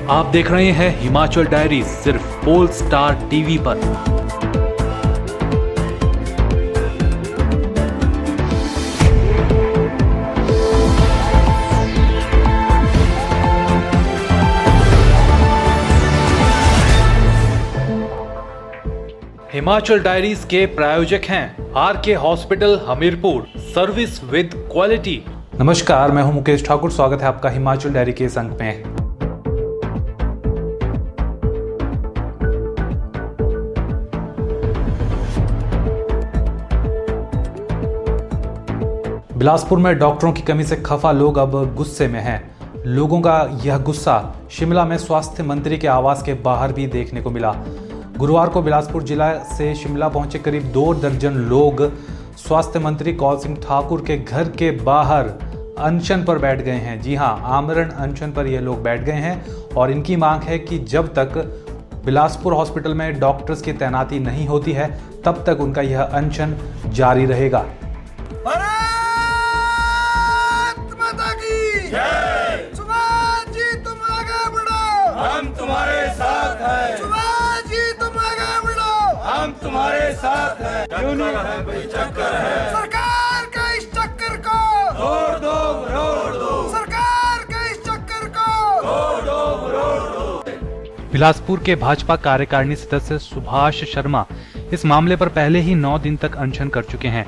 आप देख रहे हैं हिमाचल डायरी सिर्फ पोल स्टार टीवी पर। हिमाचल डायरीज के प्रायोजक हैं RK hospital Hamirpur, service with quality. नमस्कार, मैं हूं मुकेश ठाकुर। स्वागत है आपका हिमाचल डायरी के इस अंक में। बिलासपुर में डॉक्टरों की कमी से खफा लोग अब गुस्से में हैं। लोगों का यह गुस्सा शिमला में स्वास्थ्य मंत्री के आवास के बाहर भी देखने को मिला। गुरुवार को बिलासपुर जिला से शिमला पहुंचे करीब 2 दर्जन लोग स्वास्थ्य मंत्री कौल सिंह ठाकुर के घर के बाहर अनशन पर बैठ गए हैं। जी हां, आमरण अनशन पर ये लोग बैठ गए हैं और इनकी मांग है कि जब तक बिलासपुर हॉस्पिटल में डॉक्टर्स की तैनाती नहीं होती है तब तक उनका यह अनशन जारी रहेगा। सुभाष जी तुम आगे बढ़ो, हम तुम्हारे साथ हैं। सुभाष जी तुम आगे बढ़ो, हम तुम्हारे साथ हैं। क्यों नहीं है भाई, चक्कर है। सरकार के इस चक्कर को रोड दो, सरकार के इस चक्कर को रोड दो। बिलासपुर के भाजपा कार्यकारिणी सदस्य सुभाष शर्मा इस मामले पर पहले ही 9 दिन तक अनशन कर चुके हैं।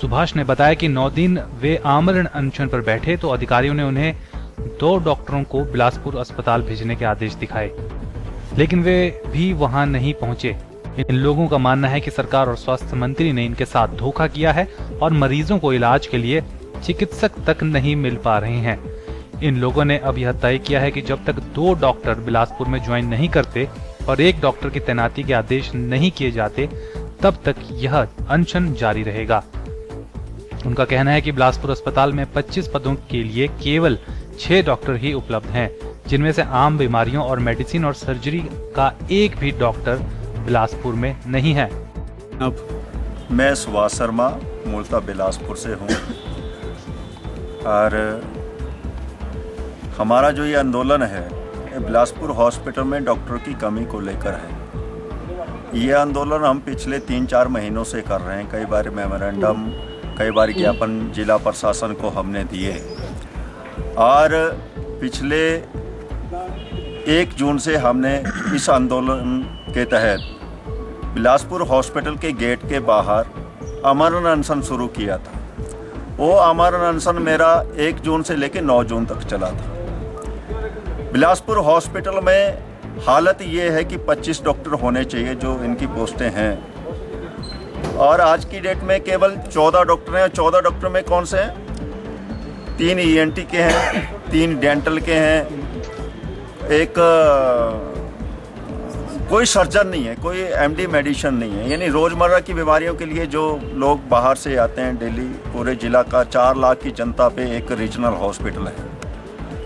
सुभाष ने बताया कि 9 दिन वे आमरण अनशन पर बैठे तो अधिकारियों ने उन्हें 2 डॉक्टरों को बिलासपुर अस्पताल भेजने के आदेश दिखाए, लेकिन वे भी वहां नहीं पहुंचे। इन लोगों का मानना है कि सरकार और स्वास्थ्य मंत्री ने इनके साथ धोखा किया है और मरीजों को इलाज के लिए चिकित्सक तक नहीं मिल पा रहे हैं। इन लोगों ने अब यह तय किया है कि जब तक 2 डॉक्टर बिलासपुर में ज्वाइन नहीं करते और 1 डॉक्टर की तैनाती के आदेश नहीं किए जाते तब तक यह अनशन जारी रहेगा। उनका कहना है कि बिलासपुर अस्पताल में 25 पदों के लिए केवल 6 डॉक्टर ही उपलब्ध हैं, जिनमें से आम बीमारियों और मेडिसिन और सर्जरी का एक भी डॉक्टर बिलासपुर में नहीं है। मैं सुभाष शर्मा मूलतः बिलासपुर से हूँ और हमारा जो ये आंदोलन है बिलासपुर हॉस्पिटल में डॉक्टर की कमी को लेकर है। ये आंदोलन हम पिछले 3-4 महीनों से कर रहे हैं। कई बार मेमोरेंडम, कई बार ज्ञापन जिला प्रशासन को हमने दिए और पिछले 1 जून से हमने इस आंदोलन के तहत बिलासपुर हॉस्पिटल के गेट के बाहर आमरण अनशन शुरू किया था। वो आमरण अनशन मेरा 1 जून से लेकर 9 जून तक चला था। बिलासपुर हॉस्पिटल में हालत ये है कि 25 डॉक्टर होने चाहिए जो इनकी पोस्टें हैं और आज की डेट में केवल 14 डॉक्टर हैं। 14 डॉक्टर में कौन से हैं? 3 ENT के हैं, 3 डेंटल के हैं, एक कोई सर्जन नहीं है, कोई MD मेडिसिन नहीं है। यानी रोज़मर्रा की बीमारियों के लिए जो लोग बाहर से आते हैं दिल्ली, पूरे ज़िला का 4 लाख की जनता पे एक रीजनल हॉस्पिटल है।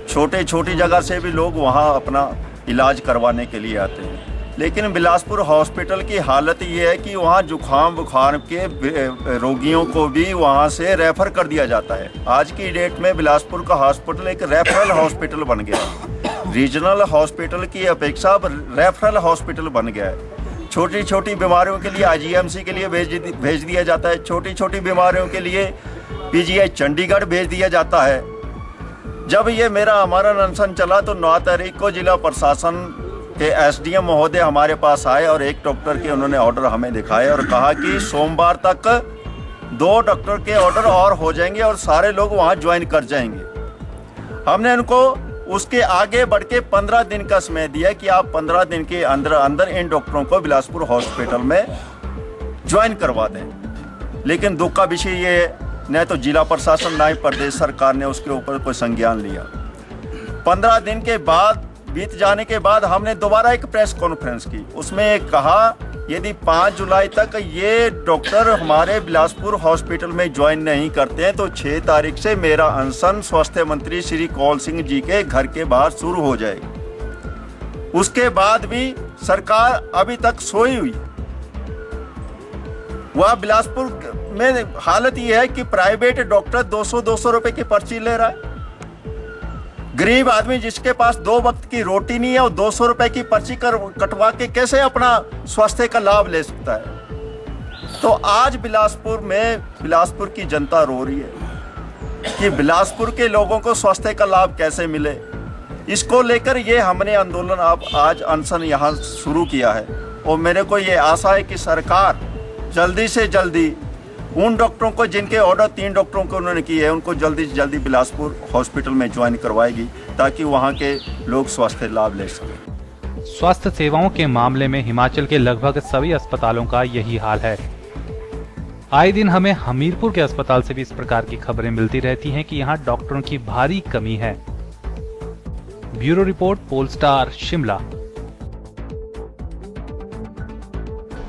छोटी जगह से भी लोग वहाँ अपना इलाज करवाने के लिए आते हैं। लेकिन बिलासपुर हॉस्पिटल की हालत ये है कि वहाँ जुखाम बुखार के रोगियों को भी वहाँ से रेफर कर दिया जाता है। आज की डेट में बिलासपुर का हॉस्पिटल एक रेफरल हॉस्पिटल बन गया है। रीजनल हॉस्पिटल की अपेक्षा अब रेफरल हॉस्पिटल बन गया है। छोटी बीमारियों के लिए IGMC के लिए भेज दिया जाता है। छोटी बीमारियों के लिए PGI चंडीगढ़ भेज दिया जाता है। जब ये मेरा आमरण अनशन चला तो 9 तारीख को जिला प्रशासन के SDM महोदय हमारे पास आए और 1 डॉक्टर के उन्होंने ऑर्डर हमें दिखाए और कहा कि सोमवार तक 2 डॉक्टर के ऑर्डर और हो जाएंगे और सारे लोग वहाँ ज्वाइन कर जाएंगे। हमने उनको उसके आगे बढ़ के 15 दिन का समय दिया कि आप 15 दिन के अंदर इन डॉक्टरों को बिलासपुर हॉस्पिटल में ज्वाइन करवा दें। लेकिन दुख का विषय ये है, न तो जिला प्रशासन न ही प्रदेश सरकार ने उसके ऊपर कोई संज्ञान लिया। 15 दिन के बाद बीत जाने के बाद हमने दोबारा एक प्रेस कॉन्फ्रेंस की। उसमें कहा यदि 5 जुलाई तक ये डॉक्टर हमारे बिलासपुर हॉस्पिटल में ज्वाइन नहीं करते हैं तो 6 तारीख से मेरा अनशन स्वास्थ्य मंत्री श्री कौल सिंह जी के घर के बाहर शुरू हो जाएगी। उसके बाद भी सरकार अभी तक सोई हुई। वह बिलासपुर में हालत ये है कि प्राइवेट डॉक्टर 200 रुपए की पर्ची ले रहा है। गरीब आदमी जिसके पास 2 वक्त की रोटी नहीं है, वो 200 रुपए की पर्ची कटवा के कैसे अपना स्वास्थ्य का लाभ ले सकता है? तो आज बिलासपुर की जनता रो रही है कि बिलासपुर के लोगों को स्वास्थ्य का लाभ कैसे मिले। इसको लेकर ये हमने आंदोलन आज अनशन यहाँ शुरू किया है और मेरे को ये आशा है कि सरकार जल्दी से जल्दी उन डॉक्टरों को जिनके ऑर्डर 3 डॉक्टरों को उन्होंने किए हैं उनको जल्दी से जल्दी बिलासपुर हॉस्पिटल में ज्वाइन करवाएगी ताकि वहाँ के लोग स्वास्थ्य लाभ ले सकें। स्वास्थ्य सेवाओं के मामले में हिमाचल के लगभग सभी अस्पतालों का यही हाल है। आए दिन हमें हमीरपुर के अस्पताल से भी इस प्रकार की खबरें मिलती रहती हैं कि यहाँ डॉक्टरों की भारी कमी है। Bureau report, Polestar, Shimla.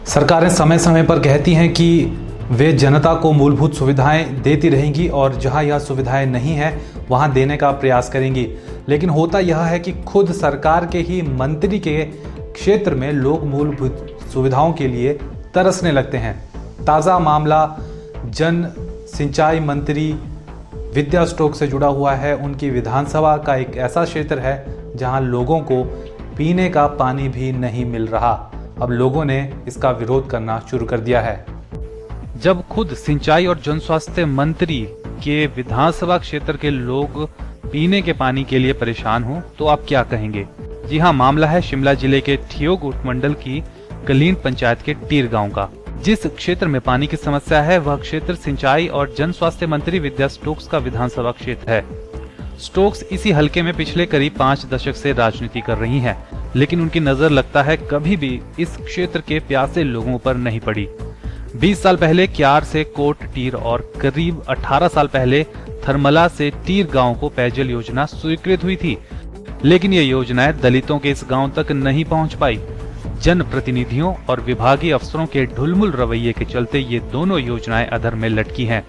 सरकारें समय समय पर कहती हैं कि वे जनता को मूलभूत सुविधाएं देती रहेंगी और जहां यह सुविधाएं नहीं है वहां देने का प्रयास करेंगी, लेकिन होता यह है कि खुद सरकार के ही मंत्री के क्षेत्र में लोग मूलभूत सुविधाओं के लिए तरसने लगते हैं। ताज़ा मामला जन सिंचाई मंत्री विद्या स्टोक्स से जुड़ा हुआ है। उनकी विधानसभा का एक ऐसा क्षेत्र है जहां लोगों को पीने का पानी भी नहीं मिल रहा। अब लोगों ने इसका विरोध करना शुरू कर दिया है। जब खुद सिंचाई और जन स्वास्थ्य मंत्री के विधानसभा क्षेत्र के लोग पीने के पानी के लिए परेशान हो तो आप क्या कहेंगे? जी हाँ, मामला है शिमला जिले के ठियोग उपमंडल की कलीन पंचायत के टीर गांव का। जिस क्षेत्र में पानी की समस्या है वह क्षेत्र सिंचाई और जन स्वास्थ्य मंत्री विद्या स्टोक्स का विधानसभा क्षेत्र है। स्टोक्स इसी हलके में पिछले करीब 5 दशक से राजनीति कर रही हैं, लेकिन उनकी नजर लगता है कभी भी इस क्षेत्र के प्यासे लोगों पर नहीं पड़ी। 20 साल पहले क्यार से कोट टीर और करीब 18 साल पहले थरमला से टीर गांव को पेयजल योजना स्वीकृत हुई थी, लेकिन ये योजनाएं दलितों के इस गांव तक नहीं पहुंच पाई। जन प्रतिनिधियों और विभागीय अफसरों के ढुलमुल रवैये के चलते ये दोनों योजनाएं अधर में लटकी हैं।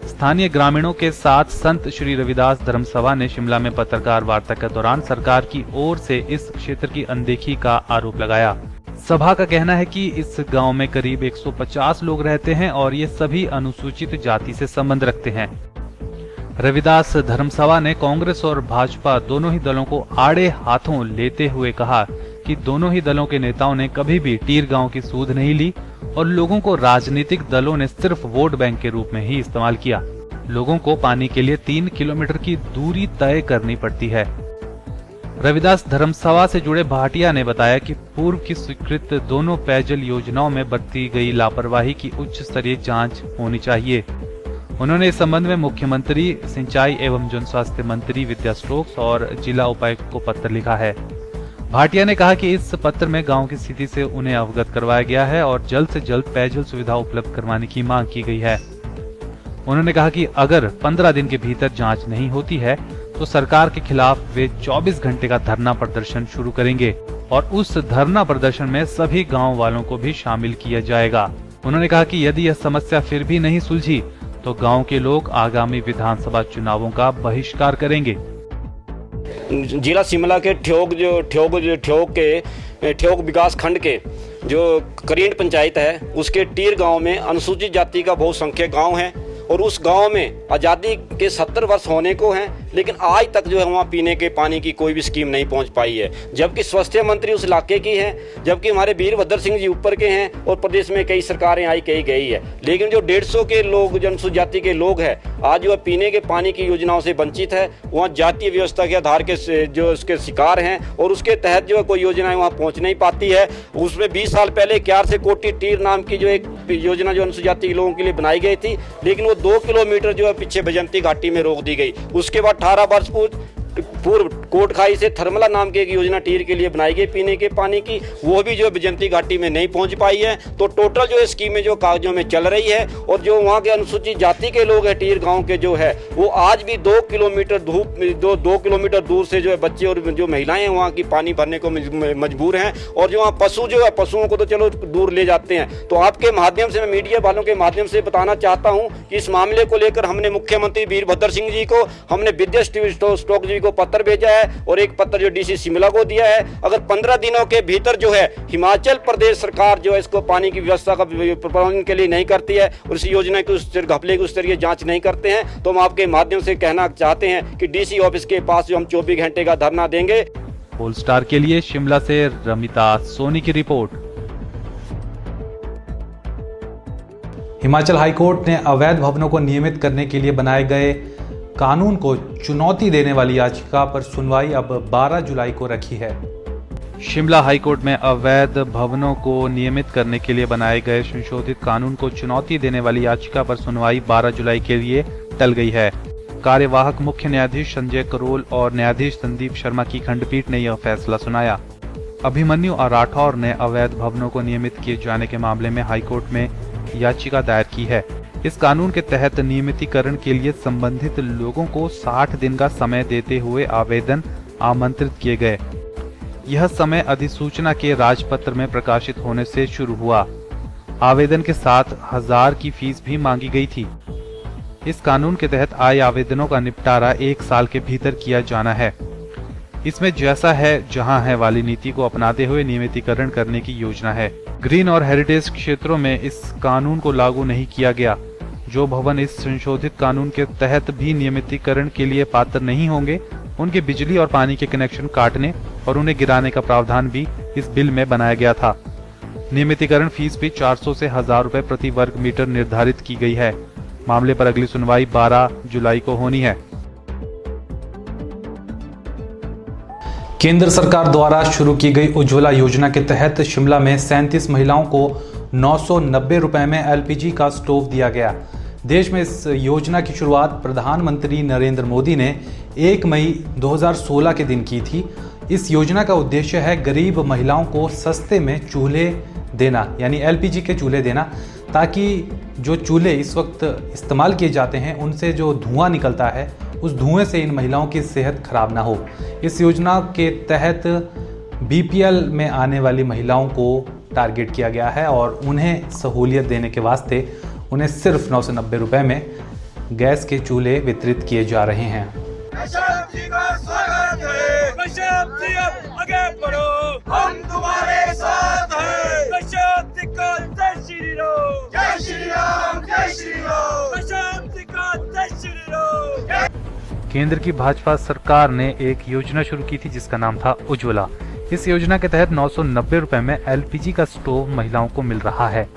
स्थानीय ग्रामीणों के साथ संत श्री रविदास धर्मसभा ने शिमला में पत्रकार वार्ता के दौरान सरकार की ओर से इस क्षेत्र की अनदेखी का आरोप लगाया। सभा का कहना है कि इस गांव में करीब 150 लोग रहते हैं और ये सभी अनुसूचित जाति से संबंध रखते हैं। रविदास धर्मसभा ने कांग्रेस और भाजपा दोनों ही दलों को आड़े हाथों लेते हुए कहा कि दोनों ही दलों के नेताओं ने कभी भी टीर गांव की सूध नहीं ली और लोगों को राजनीतिक दलों ने सिर्फ वोट बैंक के रूप में ही इस्तेमाल किया। लोगों को पानी के लिए 3 किलोमीटर की दूरी तय करनी पड़ती है। रविदास धर्मसभा से जुड़े भाटिया ने बताया कि पूर्व की स्वीकृत दोनों पेयजल योजनाओं में बरती गई लापरवाही की उच्च स्तरीय जांच होनी चाहिए। उन्होंने इस संबंध में मुख्यमंत्री, सिंचाई एवं जन स्वास्थ्य मंत्री विद्या स्टोक्स और जिला उपायुक्त को पत्र लिखा है। भाटिया ने कहा कि इस पत्र में गांव की स्थिति से उन्हें अवगत करवाया गया है और जल्द से जल्द पेयजल सुविधा उपलब्ध करवाने की मांग की गई है। उन्होंने कहा कि अगर 15 दिन के भीतर जांच नहीं होती है तो सरकार के खिलाफ वे 24 घंटे का धरना प्रदर्शन शुरू करेंगे और उस धरना प्रदर्शन में सभी गांव वालों को भी शामिल किया जाएगा। उन्होंने कहा कि यदि यह समस्या फिर भी नहीं सुलझी तो गांव के लोग आगामी विधानसभा चुनावों का बहिष्कार करेंगे। जिला शिमला के ठियोग विकास खंड के जो करीन पंचायत है उसके टीर गांव में अनुसूचित जाति का बहुसंख्यक गांव है और उस गांव में आज़ादी के 70 वर्ष होने को हैं, लेकिन आज तक जो है वहाँ पीने के पानी की कोई भी स्कीम नहीं पहुँच पाई है। जबकि स्वास्थ्य मंत्री उस इलाके की हैं, जबकि हमारे वीरभद्र सिंह जी ऊपर के हैं और प्रदेश में कई सरकारें आई कई गई है, लेकिन जो 150 के लोग अनुसूचित जाति के लोग हैं आज जो पीने के पानी की योजनाओं से वंचित है। वहाँ जातीय व्यवस्था के आधार के जो उसके शिकार हैं और उसके तहत जो है कोई योजनाएं वहाँ पहुँच नहीं पाती है। उसमें 20 साल पहले क्यार से कोटी टीर नाम की जो एक योजना जो अनुसूचित जाति के लोगों के लिए बनाई गई थी, लेकिन वो 2 किलोमीटर जो है पीछे भजंती घाटी में रोक दी गई। उसके बाद 18 वर्ष पूर्व कोटखाई से थर्मला नाम की एक योजना टीर के लिए बनाई गई पीने के पानी की, वो भी जो भजंती घाटी में नहीं पहुंच पाई है। तो टोटल जो स्कीमें जो कागजों में चल रही है और जो वहाँ के अनुसूचित जाति के लोग हैं टीर गांव के जो है वो आज भी 2 किलोमीटर दूर से जो है बच्चे और जो महिलाएं हैं वहाँ की पानी भरने को मजबूर हैं। और जो वहाँ पशु जो है पशुओं को तो चलो दूर ले जाते हैं। तो आपके माध्यम से, मैं मीडिया वालों के माध्यम से बताना चाहता हूँ कि इस मामले को लेकर हमने मुख्यमंत्री वीरभद्र सिंह जी को, हमने विद्या स्टोक्स जी को पत्र भेजा है और एक पत्र जो डीसी शिमला को दिया है। अगर 15 दिनों के भीतर जो है हिमाचल प्रदेश सरकार जो है इसको पानी की व्यवस्था का प्रबंधन के लिए नहीं करती है और इस योजना की उस घपले की उस तरह जांच नहीं करते हैं, तो हम आपके माध्यम से कहना चाहते हैं कि डीसी ऑफिस के पास जो हम 24 घंटे का धरना देंगे। पोल स्टार के लिए शिमला से रमिता सोनी की रिपोर्ट। हिमाचल हाईकोर्ट ने अवैध भवनों को नियमित करने के लिए बनाए गए कानून को चुनौती देने वाली याचिका पर सुनवाई अब 12 जुलाई को रखी है। शिमला हाईकोर्ट में अवैध भवनों को नियमित करने के लिए बनाए गए संशोधित कानून को चुनौती देने वाली याचिका पर सुनवाई 12 जुलाई के लिए टल गई है। कार्यवाहक मुख्य न्यायाधीश संजय करोल और न्यायाधीश संदीप शर्मा की खंडपीठ ने यह फैसला सुनाया। अभिमन्यु राठौर ने अवैध भवनों को नियमित किए जाने के मामले में हाईकोर्ट में याचिका दायर की है। इस कानून के तहत नियमितीकरण के लिए संबंधित लोगों को 60 दिन का समय देते हुए आवेदन आमंत्रित किए गए। यह समय अधिसूचना के राजपत्र में प्रकाशित होने से शुरू हुआ। आवेदन के साथ 1000 की फीस भी मांगी गई थी। इस कानून के तहत आए आवेदनों का निपटारा 1 साल के भीतर किया जाना है। इसमें जैसा है जहां है वाली नीति को अपनाते हुए नियमितीकरण करने की योजना है। ग्रीन और हेरिटेज क्षेत्रों में इस कानून को लागू नहीं किया गया। जो भवन इस संशोधित कानून के तहत भी नियमितीकरण के लिए पात्र नहीं होंगे, उनके बिजली और पानी के कनेक्शन काटने और उन्हें गिराने का प्रावधान भी इस बिल में बनाया गया था। नियमितीकरण फीस भी 400 से 1000 रुपए प्रति वर्ग मीटर निर्धारित की गई है। मामले पर अगली सुनवाई 12 जुलाई को होनी है। केंद्र सरकार द्वारा शुरू की गई उज्ज्वला योजना के तहत शिमला में 37 महिलाओं को 990 रुपए में एलपीजी का स्टोव दिया गया। देश में इस योजना की शुरुआत प्रधानमंत्री नरेंद्र मोदी ने 1 मई 2016 के दिन की थी। इस योजना का उद्देश्य है गरीब महिलाओं को सस्ते में चूल्हे देना, यानी एलपीजी के चूल्हे देना, ताकि जो चूल्हे इस वक्त इस्तेमाल किए जाते हैं उनसे जो धुआं निकलता है, उस धुएं से इन महिलाओं की सेहत खराब ना हो। इस योजना के तहत बीपीएल में आने वाली महिलाओं को टारगेट किया गया है और उन्हें सहूलियत देने के वास्ते उन्हें सिर्फ 990 रुपए में गैस के चूल्हे वितरित किए जा रहे हैं। कश्यप जी का स्वागत है। कश्यप जी अब आगे बढ़ो, हम तुम्हारे साथ हैं। कश्यप जी का जय श्री राम, जय श्री राम, जय श्री राम। कश्यप जी का जय श्री राम। केंद्र की भाजपा सरकार ने एक योजना शुरू की थी जिसका नाम था उज्ज्वला। इस योजना के तहत 990 रुपए में एलपीजी का स्टोव महिलाओं को मिल रहा है।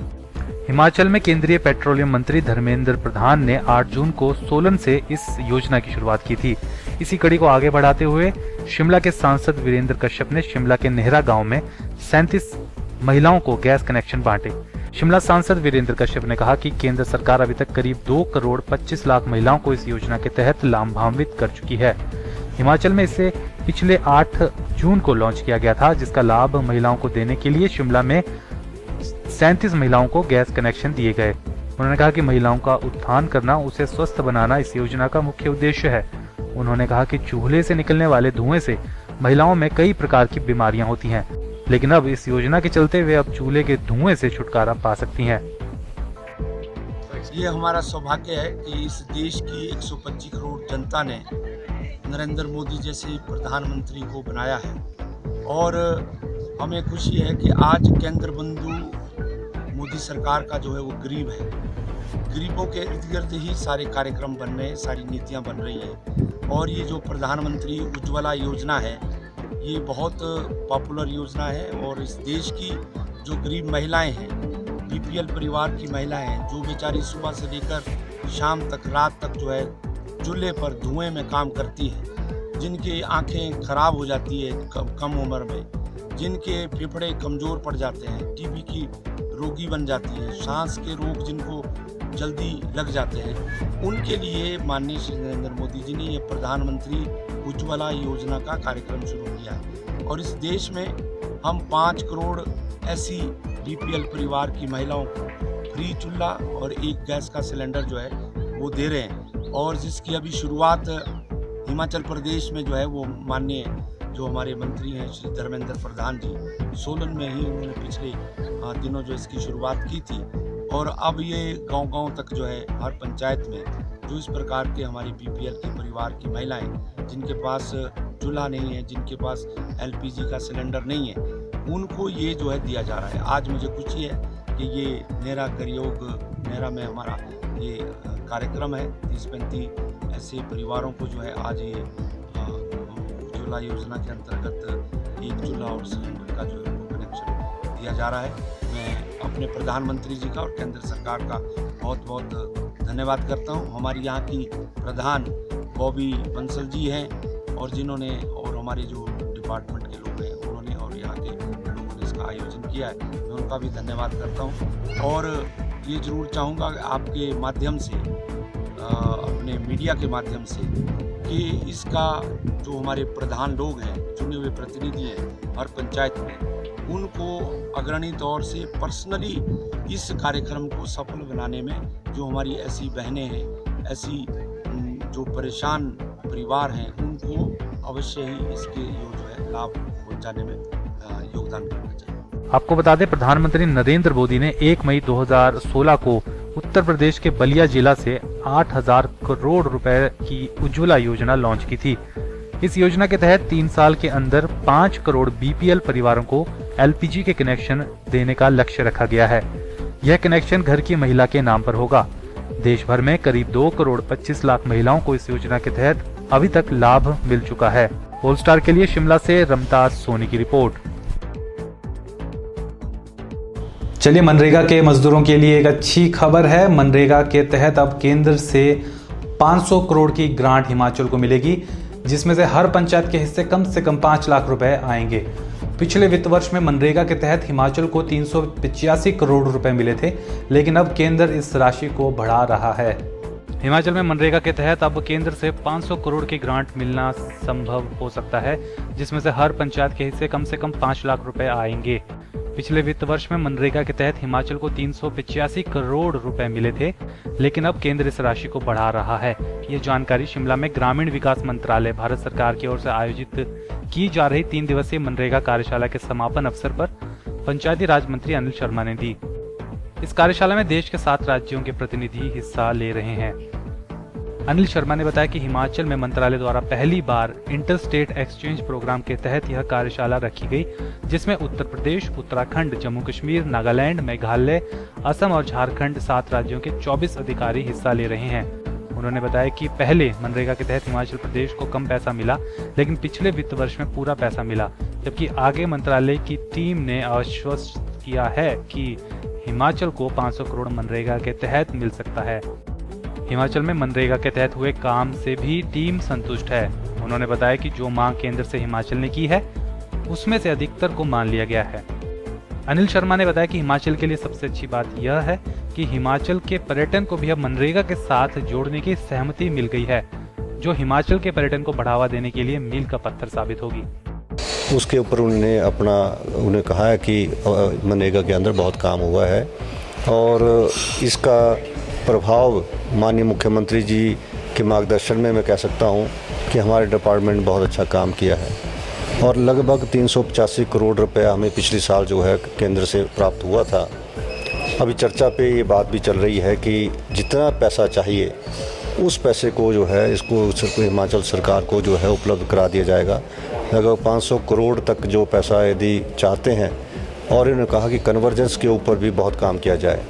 हिमाचल में केंद्रीय पेट्रोलियम मंत्री धर्मेंद्र प्रधान ने 8 जून को सोलन से इस योजना की शुरुआत की थी। इसी कड़ी को आगे बढ़ाते हुए शिमला के सांसद वीरेंद्र कश्यप ने शिमला के नेहरा गांव में 37 महिलाओं को गैस कनेक्शन बांटे। शिमला सांसद वीरेंद्र कश्यप ने कहा कि केंद्र सरकार अभी तक करीब 2 करोड़ 25 लाख महिलाओं को इस योजना के तहत लाभान्वित कर चुकी है। हिमाचल में इसे पिछले 8 जून को लॉन्च किया गया था, जिसका लाभ महिलाओं को देने के लिए शिमला में 37 महिलाओं को गैस कनेक्शन दिए गए। उन्होंने कहा कि महिलाओं का उत्थान करना, उसे स्वस्थ बनाना इस योजना का मुख्य उद्देश्य है। उन्होंने कहा कि चूल्हे से निकलने वाले धुएं से महिलाओं में कई प्रकार की बीमारियां होती हैं, लेकिन अब इस योजना के चलते वे अब चूल्हे के धुएं से छुटकारा पा सकती हैं। ये हमारा सौभाग्य है कि इस देश की 125 करोड़ जनता ने नरेंद्र मोदी जैसे प्रधानमंत्री को बनाया है और हमें खुशी है कि आज केंद्र बंधु मोदी सरकार का जो है वो गरीब है। गरीबों के इर्द गिर्द ही सारे कार्यक्रम बन रहे हैं, सारी नीतियां बन रही हैं और ये जो प्रधानमंत्री उज्ज्वला योजना है ये बहुत पॉपुलर योजना है और इस देश की जो गरीब महिलाएं हैं, बीपीएल परिवार की महिलाएं हैं, जो बेचारी सुबह से लेकर शाम तक, रात तक जो है चूल्हे पर धुएं में काम करती हैं, जिनकी आंखें खराब हो जाती है कम उम्र में, जिनके फेफड़े कमज़ोर पड़ जाते हैं, टीबी की रोगी बन जाती है, सांस के रोग जिनको जल्दी लग जाते हैं, उनके लिए माननीय श्री नरेंद्र मोदी जी ने ये प्रधानमंत्री उज्ज्वला योजना का कार्यक्रम शुरू किया है और इस देश में हम 5 करोड़ ऐसी बीपीएल परिवार की महिलाओं को फ्री चूल्हा और एक गैस का सिलेंडर जो है वो दे रहे हैं और जिसकी अभी शुरुआत हिमाचल प्रदेश में जो है वो माननीय जो हमारे मंत्री हैं श्री धर्मेंद्र प्रधान जी, सोलन में ही उन्होंने पिछले दिनों जो इसकी शुरुआत की थी और अब ये गांव-गांव तक जो है हर पंचायत में जो इस प्रकार के हमारे बीपीएल के परिवार की महिलाएं जिनके पास चूल्हा नहीं है, जिनके पास एलपीजी का सिलेंडर नहीं है, उनको ये जो है दिया जा रहा है। आज मुझे खुशी है कि ये नेरा करयोग नेरा में हमारा ये कार्यक्रम है। 30-35 ऐसे परिवारों को जो है आज ये उज्ज्वला योजना के अंतर्गत एक चूल्हा और सिलेंडर का जो है कनेक्शन दिया जा रहा है। मैं अपने प्रधानमंत्री जी का और केंद्र सरकार का बहुत बहुत धन्यवाद करता हूं। हमारी यहाँ की प्रधान बॉबी बंसल जी हैं और जिन्होंने और हमारे जो डिपार्टमेंट के लोग हैं उन्होंने और यहाँ के लोगों ने इसका आयोजन किया है, मैं उनका भी धन्यवाद करता हूँ। और ये ज़रूर चाहूँगा कि आपके माध्यम से अपने मीडिया के माध्यम से कि इसका जो हमारे प्रधान लोग हैं, चुने हुए प्रतिनिधि हैं हर पंचायत में, उनको अग्रणी तौर से पर्सनली इस कार्यक्रम को सफल बनाने में जो हमारी ऐसी बहनें हैं, ऐसी जो परेशान परिवार हैं, उनको अवश्य ही इसके जो है लाभ पहुंचाने में योगदान करना चाहिए। आपको बता दें, प्रधानमंत्री नरेंद्र मोदी ने 1 मई 2016 को उत्तर प्रदेश के बलिया जिला से 8,000 करोड़ रुपए की उज्ज्वला योजना लॉन्च की थी। इस योजना के तहत 3 साल के अंदर 5 करोड़ बीपीएल परिवारों को एलपीजी के कनेक्शन देने का लक्ष्य रखा गया है। यह कनेक्शन घर की महिला के नाम पर होगा। देश भर में करीब 2 करोड़ 25 लाख महिलाओं को इस योजना के तहत अभी तक लाभ मिल चुका है। पोलस्टार के लिए शिमला से रमताज सोनी की रिपोर्ट। चलिए, मनरेगा के मजदूरों के लिए एक अच्छी खबर है। मनरेगा के तहत अब केंद्र से 500 करोड़ की ग्रांट हिमाचल को मिलेगी, जिसमें से हर पंचायत के हिस्से कम से कम 5 लाख रुपए आएंगे। पिछले वित्त वर्ष में मनरेगा के तहत हिमाचल को 385 करोड़ रुपए मिले थे, लेकिन अब केंद्र इस राशि को बढ़ा रहा है। हिमाचल में मनरेगा के तहत अब केंद्र से 500 करोड़ की ग्रांट मिलना संभव हो सकता है, जिसमें से हर पंचायत के हिस्से कम से कम 5 लाख रुपए आएंगे। पिछले वित्त वर्ष में मनरेगा के तहत हिमाचल को 385 करोड़ रुपए मिले थे, लेकिन अब केंद्र इस राशि को बढ़ा रहा है। ये जानकारी शिमला में ग्रामीण विकास मंत्रालय भारत सरकार की ओर से आयोजित की जा रही 3 दिवसीय मनरेगा कार्यशाला के समापन अवसर पर पंचायती राज मंत्री अनिल शर्मा ने दी। इस कार्यशाला में देश के 7 राज्यों के प्रतिनिधि हिस्सा ले रहे हैं। अनिल शर्मा ने बताया कि हिमाचल में मंत्रालय द्वारा पहली बार इंटर स्टेट एक्सचेंज प्रोग्राम के तहत यह कार्यशाला रखी गई, जिसमें उत्तर प्रदेश, उत्तराखंड, जम्मू कश्मीर, नागालैंड, मेघालय, असम और झारखंड 7 राज्यों के 24 अधिकारी हिस्सा ले रहे हैं। उन्होंने बताया कि पहले मनरेगा के तहत हिमाचल प्रदेश को कम पैसा मिला, लेकिन पिछले वित्त वर्ष में पूरा पैसा मिला, जबकि आगे मंत्रालय की टीम ने आश्वस्त किया है कि हिमाचल को 500 करोड़ मनरेगा के तहत मिल सकता है। हिमाचल में मनरेगा के तहत हुए काम से भी टीम संतुष्ट है। उन्होंने बताया कि जो मांग केंद्र से हिमाचल ने की है, उसमें से अधिकतर को मान लिया गया है। अनिल शर्मा ने बताया कि हिमाचल के लिए सबसे अच्छी बात यह है कि हिमाचल के पर्यटन को भी अब मनरेगा के साथ जोड़ने की सहमति मिल गई है, जो हिमाचल के पर्यटन को बढ़ावा देने के लिए मील का पत्थर साबित होगी। उसके ऊपर उन्हें कहा है कि मनरेगा के अंदर बहुत काम हुआ है और इसका प्रभाव माननीय मुख्यमंत्री जी के मार्गदर्शन में मैं कह सकता हूं कि हमारे डिपार्टमेंट बहुत अच्छा काम किया है और लगभग 385 करोड़ रुपया हमें पिछले साल जो है केंद्र से प्राप्त हुआ था। अभी चर्चा पे ये बात भी चल रही है कि जितना पैसा चाहिए उस पैसे को जो है इसको हिमाचल सरकार को जो है उपलब्ध करा दिया जाएगा। लगभग 500 करोड़ तक जो पैसा यदि चाहते हैं, और इन्होंने कहा कि कन्वर्जेंस के ऊपर भी बहुत काम किया जाए।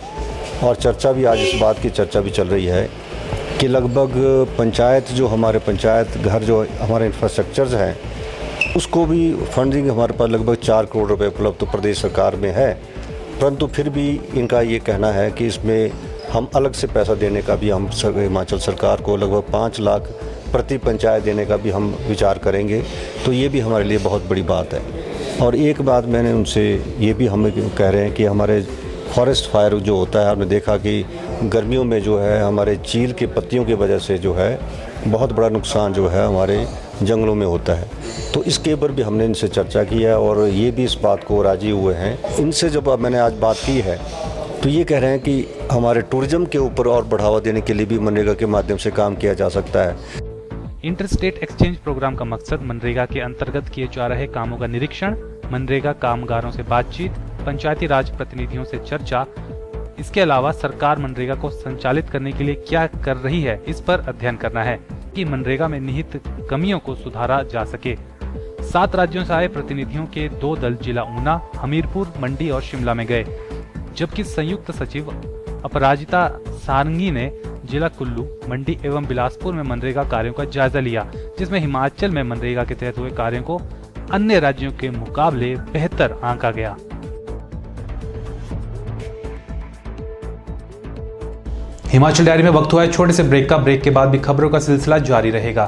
और चर्चा भी आज इस बात की चर्चा भी चल रही है कि लगभग पंचायत जो हमारे पंचायत घर जो हमारे इंफ्रास्ट्रक्चर्स हैं उसको भी फंडिंग हमारे पास लगभग 4 करोड़ रुपए उपलब्ध तो प्रदेश सरकार में है, परंतु फिर भी इनका ये कहना है कि इसमें हम अलग से पैसा देने का भी हम हिमाचल सरकार को लगभग 5 लाख प्रति पंचायत देने का भी हम विचार करेंगे। तो ये भी हमारे लिए बहुत बड़ी बात है। और एक बात मैंने उनसे ये भी हम कह रहे हैं कि हमारे फॉरेस्ट फायर जो होता है, आपने देखा कि गर्मियों में जो है हमारे चील के पत्तियों की वजह से जो है बहुत बड़ा नुकसान जो है हमारे जंगलों में होता है। तो इसके ऊपर भी हमने इनसे चर्चा की है और ये भी इस बात को राजी हुए हैं। इनसे जब मैंने आज बात की है तो ये कह रहे हैं कि हमारे टूरिज्म के ऊपर और बढ़ावा देने के लिए भी मनरेगा के माध्यम से काम किया जा सकता है। इंटर स्टेट एक्सचेंज प्रोग्राम का मकसद मनरेगा के अंतर्गत किए जा रहे कामों का निरीक्षण, मनरेगा कामगारों से बातचीत, पंचायती राज प्रतिनिधियों से चर्चा, इसके अलावा सरकार मनरेगा को संचालित करने के लिए क्या कर रही है, इस पर अध्ययन करना है कि मनरेगा में निहित कमियों को सुधारा जा सके। 7 राज्यों से आए प्रतिनिधियों के 2 दल जिला ऊना, हमीरपुर, मंडी और शिमला में गए, जबकि संयुक्त सचिव अपराजिता सारंगी ने जिला कुल्लू, मंडी एवं बिलासपुर में मनरेगा कार्यों का जायजा लिया, जिसमें हिमाचल में मनरेगा के तहत हुए कार्यों को अन्य राज्यों के मुकाबले बेहतर आंका गया। हिमाचल डायरी में वक्त हुआ है छोटे से ब्रेक का। ब्रेक के बाद भी खबरों का सिलसिला जारी रहेगा।